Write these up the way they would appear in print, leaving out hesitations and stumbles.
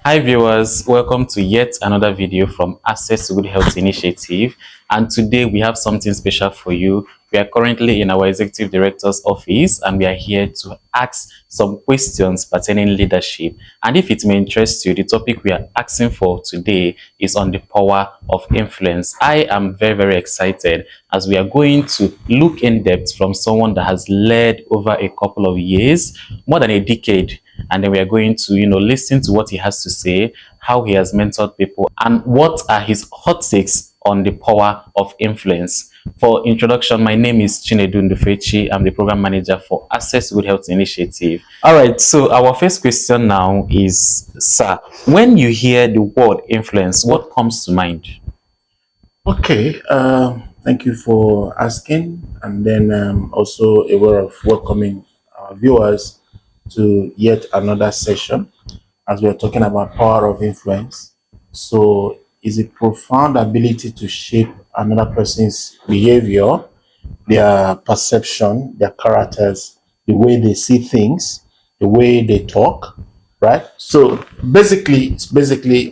Hi viewers, welcome to yet another video from Access to Good Health Initiative, and today we have something special for you. We are currently in our Executive Director's office and we are here to ask some questions pertaining leadership. And if it may interest you, the topic we are asking for today is on the power of influence. I am very excited as we are going to look in depth from someone that has led over a couple of years, more than a decade, and then we are going to listen to what he has to say, how he has mentored people, and what are his hot takes on the power of influence. For introduction, my name is Chinedu Ndufechi. I'm the program manager for Access Good Health Initiative. All right, so our first question now is, sir, when you hear the word influence, what comes to mind? Okay, thank you for asking, and then also a word of welcoming our viewers to yet another session as we're talking about power of influence. So, is a profound ability to shape another person's behavior, their perception, their characters, the way they see things, the way they talk, right? So basically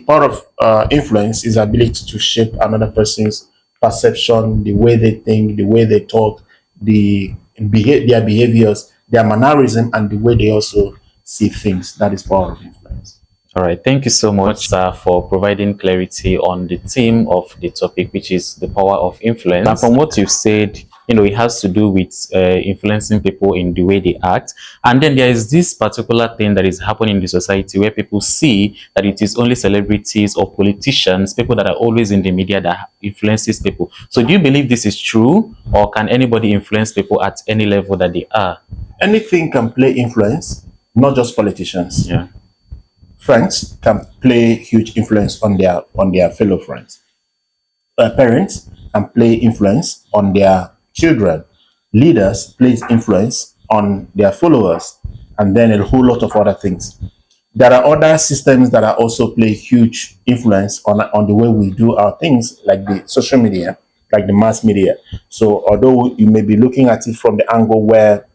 part of influence is ability to shape another person's perception, the way they think, the way they talk, their behaviors, their mannerism, and the way they also see things. That is power of influence. All right, thank you so much, sir, for providing clarity on the theme of the topic, which is the power of influence. And from what you've said, it has to do with influencing people in the way they act. And then there is this particular thing that is happening in the society where people see that it is only celebrities or politicians, people that are always in the media, that influences people. So do you believe this is true, or can anybody influence people at any level that they are? Anything can play influence, not just politicians. Yeah. Friends can play huge influence on their fellow friends. Parents can play influence on their children. Leaders place influence on their followers, and then a whole lot of other things. There are other systems that are also play huge influence on the way we do our things, like the social media, like the mass media. So although you may be looking at it from the angle where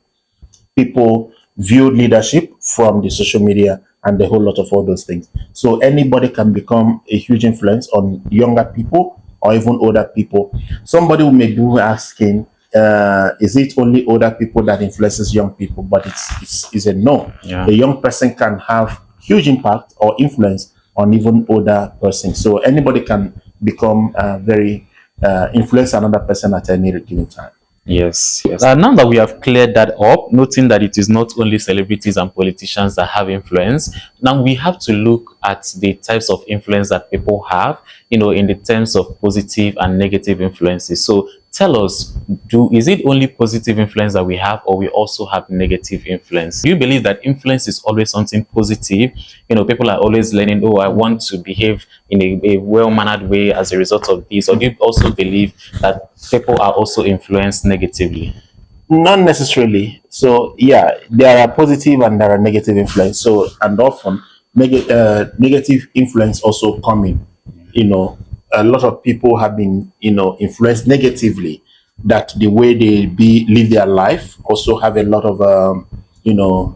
people view leadership from the social media and a whole lot of all those things. So anybody can become a huge influence on younger people or even older people. Somebody may be asking, is it only older people that influences young people? But it's a no. Yeah. A young person can have huge impact or influence on even older person. So anybody can become very influence another person at any given time. Yes. Now that we have cleared that up, noting that it is not only celebrities and politicians that have influence, now we have to look at the types of influence that people have, in the terms of positive and negative influences. So tell us, is it only positive influence that we have, or we also have negative influence? Do you believe that influence is always something positive? People are always learning, oh, I want to behave in a well-mannered way as a result of this. Or do you also believe that people are also influenced negatively? Not necessarily. So yeah, there are positive and there are negative influence. So and often negative influence also coming. A lot of people have been influenced negatively. That the way they live their life also have a lot of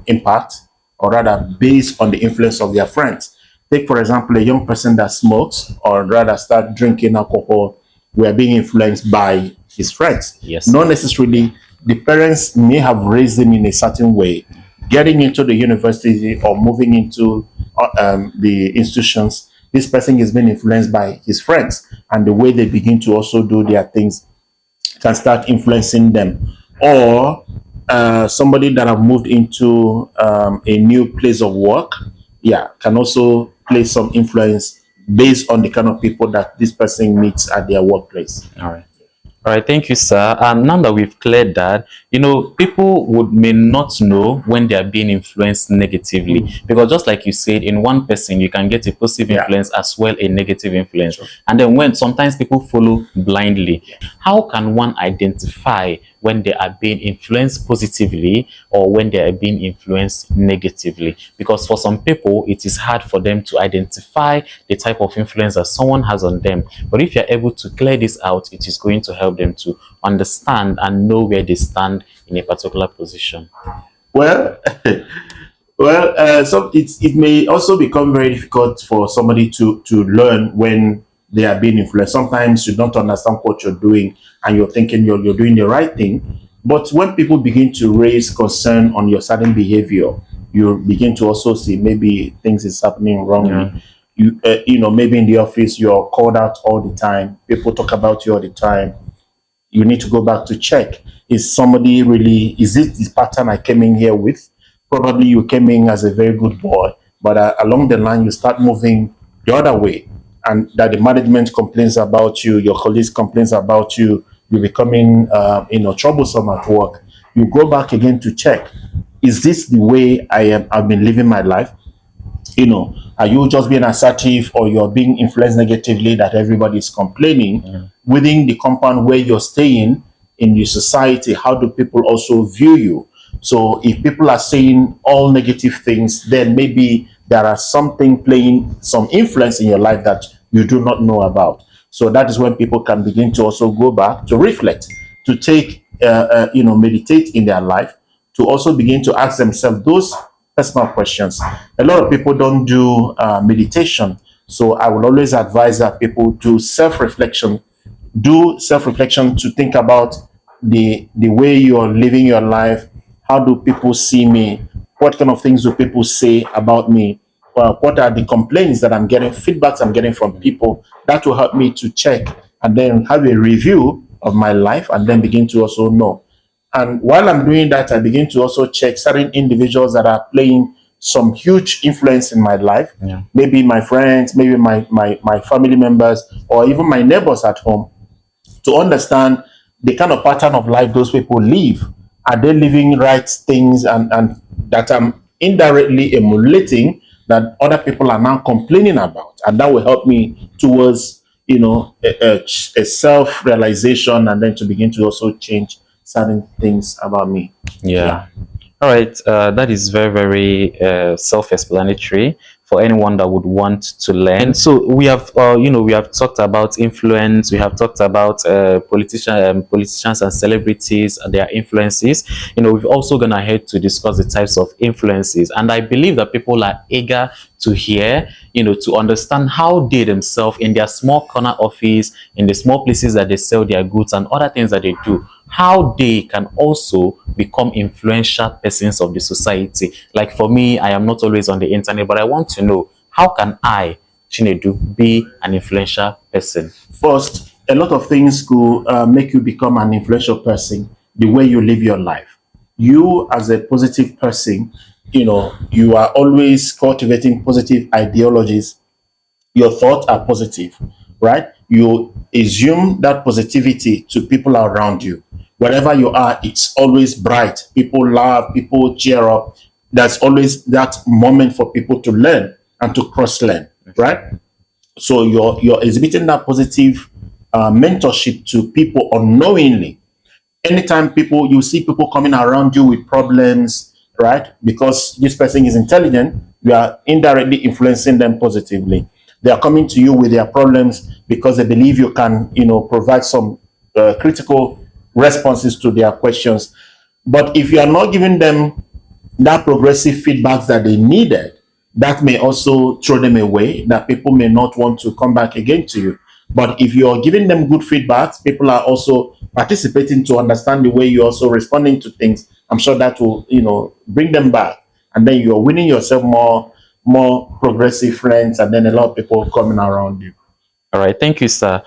impact, or rather based on the influence of their friends. Take for example a young person that smokes or rather start drinking alcohol. We are being influenced by his friends. Yes. Not necessarily the parents may have raised him in a certain way. Getting into the university or moving into the institutions, this person is being influenced by his friends, and the way they begin to also do their things can start influencing them. Or somebody that have moved into a new place of work, yeah, can also play some influence based on the kind of people that this person meets at their workplace. All right. All right, thank you, sir. And now that we've cleared that, people may not know when they are being influenced negatively, because just like you said, in one person you can get a positive influence as well a negative influence. Sure. And then when sometimes people follow blindly, how can one identify when they are being influenced positively or when they are being influenced negatively? Because for some people it is hard for them to identify the type of influence that someone has on them. But if you're able to clear this out, it is going to help them to understand and know where they stand in a particular position. Well, Well, so it may also become very difficult for somebody to learn when they are being influenced. Sometimes you don't understand what you're doing, and you're thinking you're doing the right thing. But when people begin to raise concern on your certain behavior, you begin to also see maybe things is happening Yeah. wrongly. You know, maybe in the office you're called out all the time. People talk about you all the time. You need to go back to check, is somebody really, is it the pattern I came in here with? Probably you came in as a very good boy, but along the line you start moving the other way, and that the management complains about you, your colleagues complains about you, you're becoming troublesome at work. You go back again to check, is this the way I've been living my life? Are you just being assertive, or you're being influenced negatively that everybody is complaining within the compound where you're staying in the society? How do people also view you? So if people are saying all negative things, then maybe there are something playing some influence in your life that you do not know about. So that is when people can begin to also go back to reflect, to take meditate in their life, to also begin to ask themselves those personal questions. A lot of people don't do meditation. So I will always advise that people do self-reflection to think about the way you're living your life. How do people see me? What kind of things do people say about me? What are the complaints that I'm getting, feedbacks I'm getting from people? That will help me to check and then have a review of my life, and then begin to also know. And while I'm doing that, I begin to also check certain individuals that are playing some huge influence in my life. Yeah. Maybe my friends, maybe my family members, or even my neighbors at home, to understand the kind of pattern of life those people live. Are they living right things, and that I'm indirectly emulating, that other people are now complaining about? And that will help me towards, a self realization, and then to begin to also change certain things about me. Yeah. Yeah. All right, that is very, very self-explanatory for anyone that would want to learn. So we have, we have talked about influence. We have talked about politicians and celebrities and their influences. We've also gone ahead to discuss the types of influences, and I believe that people are eager to hear, to understand how they themselves, in their small corner office, in the small places that they sell their goods and other things that they do, how they can also become influential persons of the society. Like for me, I am not always on the internet, but I want to know, how can I, Chinedu, be an influential person? First, a lot of things could make you become an influential person. The way you live your life, you as a positive person, you are always cultivating positive ideologies. Your thoughts are positive, right? You assume that positivity to people around you. Wherever you are, it's always bright. People laugh, people cheer up. There's always that moment for people to learn and to cross learn, right? So you're exhibiting that positive mentorship to people unknowingly. Anytime you see people coming around you with problems, right? Because this person is intelligent, you are indirectly influencing them positively. They are coming to you with their problems because they believe you can, provide some critical responses to their questions. But if you are not giving them that progressive feedback that they needed, that may also throw them away, that people may not want to come back again to you. But if you're giving them good feedback, people are also participating to understand the way you're also responding to things. I'm sure that will, bring them back. And then you're winning yourself more progressive friends, and then a lot of people coming around you. All right, thank you, sir.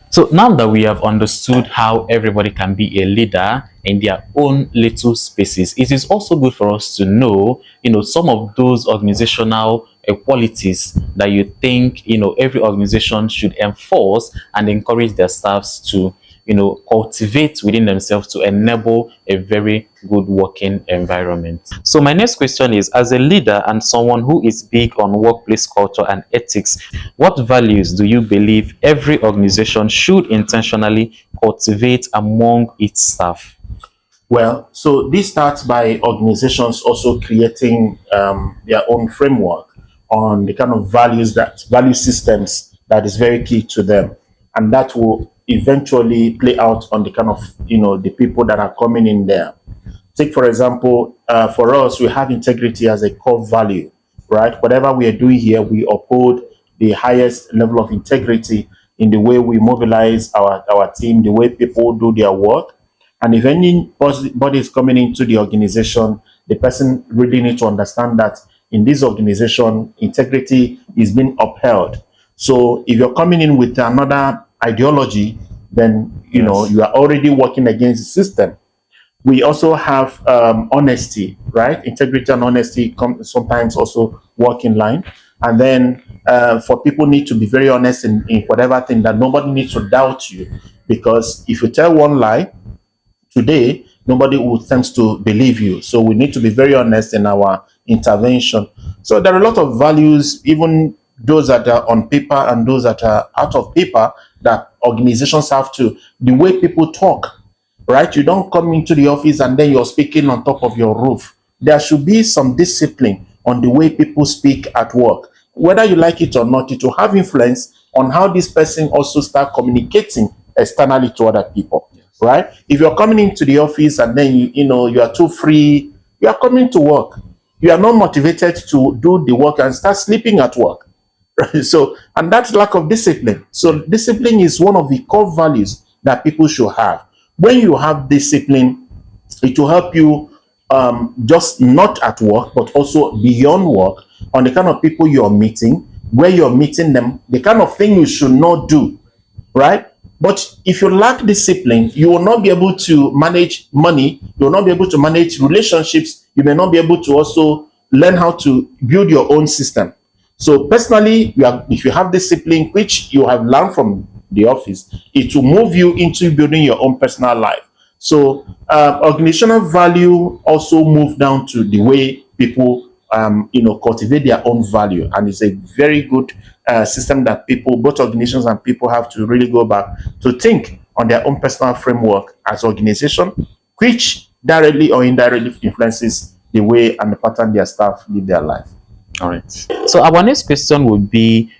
So now that we have understood how everybody can be a leader in their own little spaces, it is also good for us to know, some of those organizational qualities that you think, every organization should enforce and encourage their staffs to, cultivate within themselves to enable a very good working environment. So my next question is, as a leader and someone who is big on workplace culture and ethics, what values do you believe every organization should intentionally cultivate among its staff? Well, so this starts by organizations also creating their own framework on the kind of value systems that is very key to them, and that will eventually play out on the kind of, the people that are coming in there. Take, for example, for us, we have integrity as a core value, right? Whatever we are doing here, we uphold the highest level of integrity in the way we mobilize our team, the way people do their work. And if anybody is coming into the organization, the person really needs to understand that in this organization, integrity is being upheld. So if you're coming in with another ideology, then Yes. you are already working against the system. We also have honesty, right? Integrity and honesty sometimes also work in line. And then for people need to be very honest in whatever thing, that nobody needs to doubt you. Because if you tell one lie today, nobody will tend to believe you. So we need to be very honest in our intervention. So there are a lot of values, even those that are on paper and those that are out of paper, that organizations have to. The way people talk, right? You don't come into the office and then you're speaking on top of your roof. There should be some discipline on the way people speak at work. Whether you like it or not, it will have influence on how this person also start communicating externally to other people, right? If you're coming into the office and then you are too free, you are coming to work. You are not motivated to do the work and start sleeping at work. So, and that's lack of discipline. So discipline is one of the core values that people should have. When you have discipline, it will help you just not at work, but also beyond work, on the kind of people you're meeting, where you're meeting them, the kind of thing you should not do, right? But if you lack discipline, you will not be able to manage money, you will not be able to manage relationships, you may not be able to also learn how to build your own system. So personally, if you have discipline, which you have learned from the office, it will move you into building your own personal life. So organizational value also move down to the way people cultivate their own value, and it's a very good system that people, both organizations and people, have to really go back to think on their own personal framework as organization, which directly or indirectly influences the way and the pattern their staff live their life. All right. So our next question would be,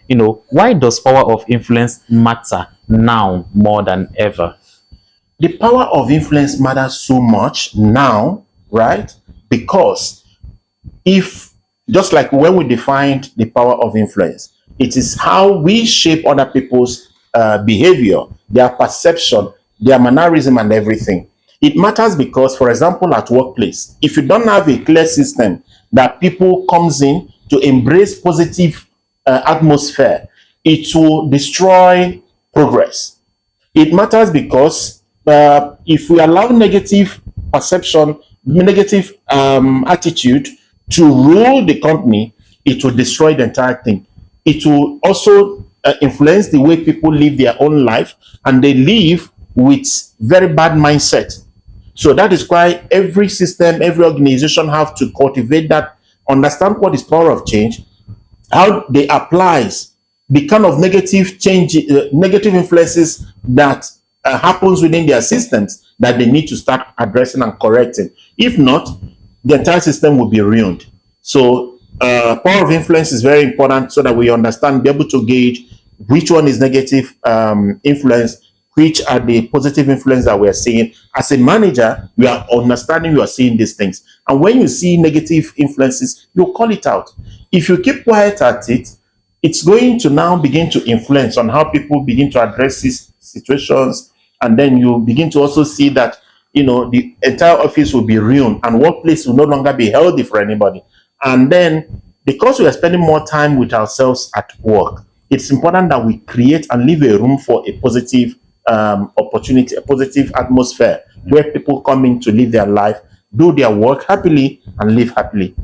why does power of influence matter now more than ever? The power of influence matters so much now, right? Because if, just like when we defined the power of influence, it is how we shape other people's behavior, their perception, their mannerism, and everything. It matters because, for example, at workplace, if you don't have a clear system that people comes in to embrace positive atmosphere, it will destroy progress. It matters because if we allow negative perception, negative attitude to rule the company, it will destroy the entire thing. It will also influence the way people live their own life, and they live with very bad mindset. So that is why every system, every organization have to cultivate that, understand what is power of change, how they applies the kind of negative change, negative influences that happens within their systems, that they need to start addressing and correcting. If not, the entire system will be ruined. So power of influence is very important, so that we understand, be able to gauge which one is negative influence, which are the positive influence that we are seeing. As a manager, you are understanding, you are seeing these things. And when you see negative influences, you call it out. If you keep quiet at it, it's going to now begin to influence on how people begin to address these situations. And then you begin to also see that, the entire office will be ruined and workplace will no longer be healthy for anybody. And then, because we are spending more time with ourselves at work, it's important that we create and leave a room for a positive opportunity, a positive atmosphere, where people come in to live their life, do their work happily, and live happily.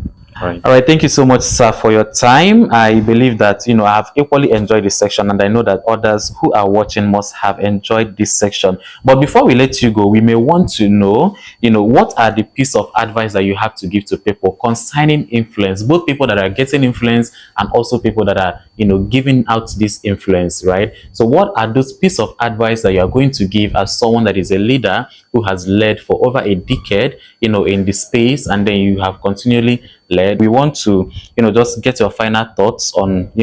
All right. Thank you so much, sir, for your time. I believe that, I have equally enjoyed this section, and I know that others who are watching must have enjoyed this section. But before we let you go, we may want to know, what are the piece of advice that you have to give to people concerning influence, both people that are getting influence and also people that are, giving out this influence, right? So what are those piece of advice that you are going to give as someone that is a leader who has led for over a decade, in the space, and then you have continually led? We want to, just get your final thoughts on,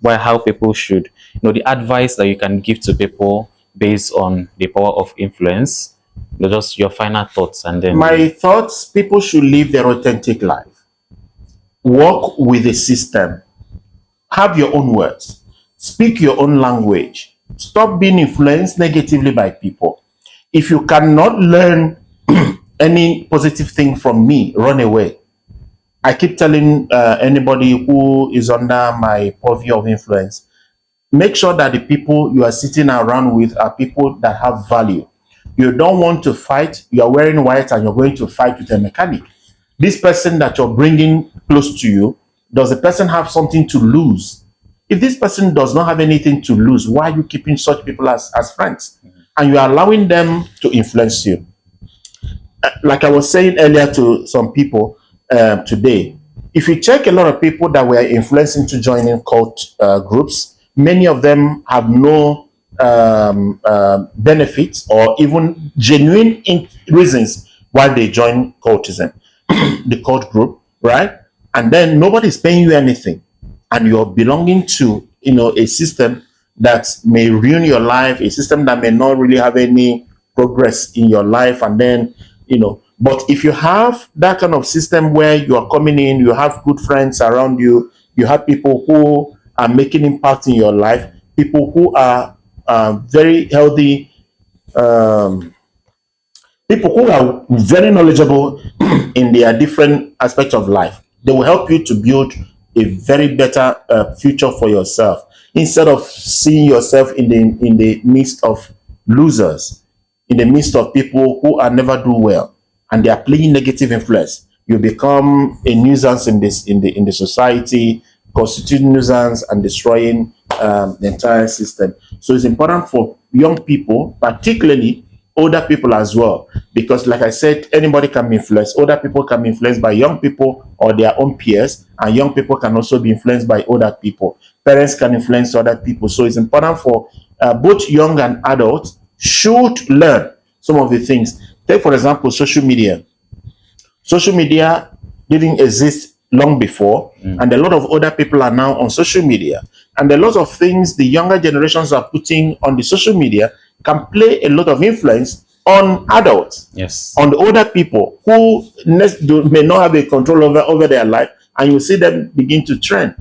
how people should, the advice that you can give to people, based on the power of influence. Just your final thoughts, and then My we. thoughts: people should live their authentic life, work with the system, have your own words, speak your own language, stop being influenced negatively by people. If you cannot learn any positive thing from me, run away. I keep telling anybody who is under my purview of influence, make sure that the people you are sitting around with are people that have value. You don't want to fight, you are wearing white and you're going to fight with a mechanic. This person that you're bringing close to you, does the person have something to lose? If this person does not have anything to lose, why are you keeping such people as friends? And you are allowing them to influence you. Like I was saying earlier to some people today, if you check a lot of people that were influenced into joining cult groups, many of them have no benefits or even genuine reasons why they join cultism, the cult group, right? And then nobody's paying you anything, and you're belonging to, a system that may ruin your life, a system that may not really have any progress in your life. And then, but if you have that kind of system where you are coming in, you have good friends around you, you have people who are making impact in your life, people who are very healthy, um, people who are very knowledgeable in their different aspects of life. They will help you to build a very better future for yourself, instead of seeing yourself in the midst of losers, in the midst of people who are never do well and they are playing negative influence. You become a nuisance in the society, constituting nuisance and destroying the entire system. So it's important for young people, particularly older people as well, because like I said, anybody can be influenced. Older people can be influenced by young people or their own peers, and young people can also be influenced by older people. Parents can influence other people. So it's important for both young and adults should learn some of the things. Take for example social media. Social media didn't exist long before, and a lot of older people are now on social media, and a lot of things the younger generations are putting on the social media can play a lot of influence on adults, Yes. on the older people who may not have a control over their life, and you see them begin to trend.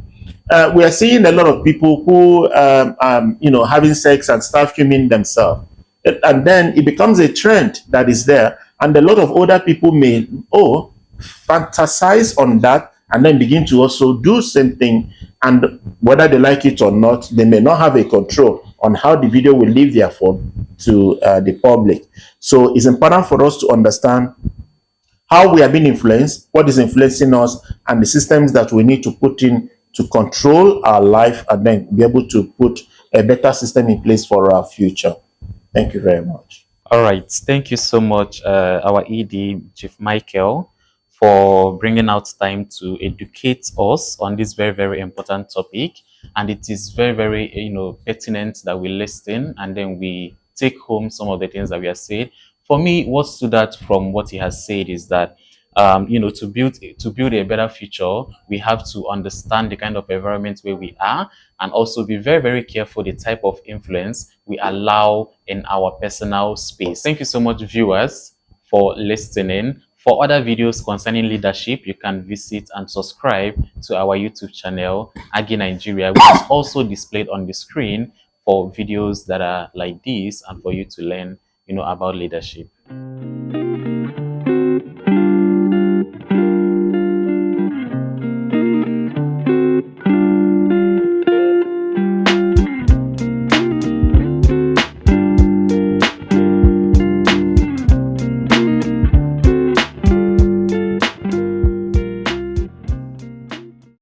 We are seeing a lot of people who having sex and start filming themselves, and then it becomes a trend that is there, and a lot of older people may fantasize on that and then begin to also do same thing, and whether they like it or not, they may not have a control on how the video will leave their phone to the public. So it's important for us to understand how we are being influenced, what is influencing us, and the systems that we need to put in to control our life, and then be able to put a better system in place for our future. Thank you very much. All right. Thank you so much, our ED, Chief Michael, for bringing out time to educate us on this very, very important topic. And it is very, very, pertinent that we listen and then we take home some of the things that we are saying. For me, what stood out from what he has said is that to build a better future, we have to understand the kind of environment where we are, and also be very, very careful the type of influence we allow in our personal space. Thank you so much, viewers, for listening. For other videos concerning leadership, you can visit and subscribe to our YouTube channel, AGHI Nigeria, which is also displayed on the screen for videos that are like this and for you to learn, about leadership.